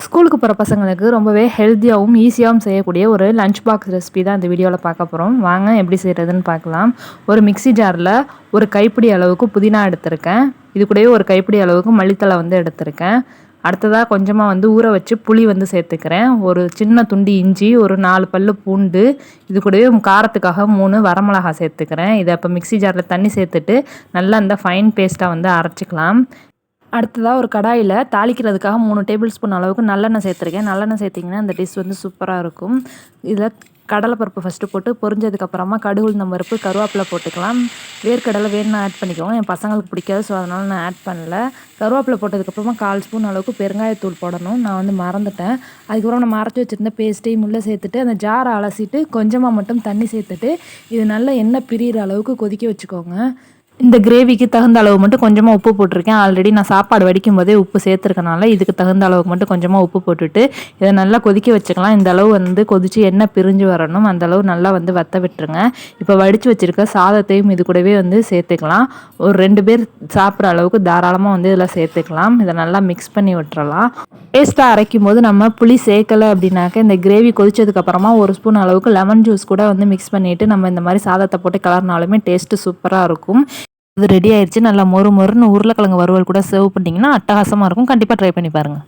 ஸ்கூலுக்கு போகிற பசங்களுக்கு ரொம்பவே ஹெல்த்தியாகவும் ஈஸியாகவும் செய்யக்கூடிய ஒரு லஞ்ச் பாக்ஸ் ரெசிபி தான் இந்த வீடியோவில் பார்க்க போகிறோம். வாங்க எப்படி செய்கிறதுன்னு பார்க்கலாம். ஒரு மிக்ஸி ஜாரில் ஒரு கைப்பிடி அளவுக்கு புதினா எடுத்திருக்கேன். இது கூடவே ஒரு கைப்பிடி அளவுக்கு மல்லித்தழை எடுத்திருக்கேன். அடுத்ததாக கொஞ்சமாக ஊற வச்சு புளி சேர்த்துக்கிறேன். ஒரு சின்ன துண்டு இஞ்சி, ஒரு 4 பல்லு பூண்டு, இது கூடவே காரத்துக்காக 3 வரமிளகாய் சேர்த்துக்கிறேன். இதை இப்போ மிக்ஸி ஜாரில் தண்ணி சேர்த்துட்டு நல்லா இந்த ஃபைன் பேஸ்ட்டாக அரைச்சிக்கலாம். அடுத்ததாக ஒரு கடாயில் தாளிக்கிறதுக்காக 3 டேபிள் ஸ்பூன் அளவுக்கு நல்லெண்ணெய் சேர்த்துருக்கேன். நல்லெண்ணெய் சேர்த்திங்கன்னா அந்த டிஷ் சூப்பராக இருக்கும். இதில் கடலைப்பருப்பு ஃபஸ்ட்டு போட்டு பொரிஞ்சதுக்கப்புறமா கடுகு, உளுந்தம் பருப்பு, கருவேப்பிலை போட்டுக்கலாம். வேர்க்கடலை வேணும்னா ஆட் பண்ணிக்கோங்க. என் பசங்களுக்கு பிடிக்காது, ஸோ அதனால் நான் ஆட் பண்ணல. கருவேப்பிலை போட்டதுக்கப்புறமா 1/4 ஸ்பூன் அளவுக்கு பெருங்காயத்தூள் போடணும். நான் மறந்துட்டேன். அதுக்கப்புறம் நம்ம அரைச்சி வச்சுருந்த பேஸ்ட்டையும் உள்ளே சேர்த்துட்டு அந்த ஜாரை அலசிட்டு கொஞ்சமாக மட்டும் தண்ணி சேர்த்துட்டு இது நல்லா எண்ணெய் பிரிகிற அளவுக்கு கொதிக்க வச்சுக்கோங்க. இந்த கிரேவிக்கு தகுந்த அளவு மட்டும் கொஞ்சமாக உப்பு போட்டிருக்கேன். ஆல்ரெடி நான் சாப்பாடு வடிக்கும் போதே உப்பு சேர்த்துருக்கனால இதுக்கு தகுந்த அளவுக்கு மட்டும் கொஞ்சமாக உப்பு போட்டுட்டு இதை நல்லா கொதிக்க வச்சுக்கலாம். இந்த அளவு கொதித்து எண்ணெய் பிரிஞ்சு வரணும். அந்த அளவு நல்லா வற்ற விட்டுருங்க. இப்போ வடித்து வச்சுருக்க சாதத்தையும் இது கூடவே சேர்த்துக்கலாம். ஒரு 2 பேர் சாப்பிட்ற அளவுக்கு தாராளமாக இதில் சேர்த்துக்கலாம். இதை நல்லா மிக்ஸ் பண்ணி விட்டுறலாம். பேஸ்ட்டாக அரைக்கும் போது நம்ம புளி சேர்க்கலை அப்படின்னாக்க இந்த கிரேவி கொதிச்சதுக்கப்புறமா 1 ஸ்பூன் அளவுக்கு லெமன் ஜூஸ் கூட மிக்ஸ் பண்ணிவிட்டு நம்ம இந்த மாதிரி சாதத்தை போட்டு கலர்னாலுமே டேஸ்ட்டு சூப்பராக இருக்கும். இது ரெடி ஆயிடுச்சு. நல்லா மொறு மொறுன்னு உருளைக்கிழங்கு வறுவல் கூட சர்வ் பண்ணிங்கன்னா அட்டகாசமாக இருக்கும். கண்டிப்பாக ட்ரை பண்ணி பாருங்கள்.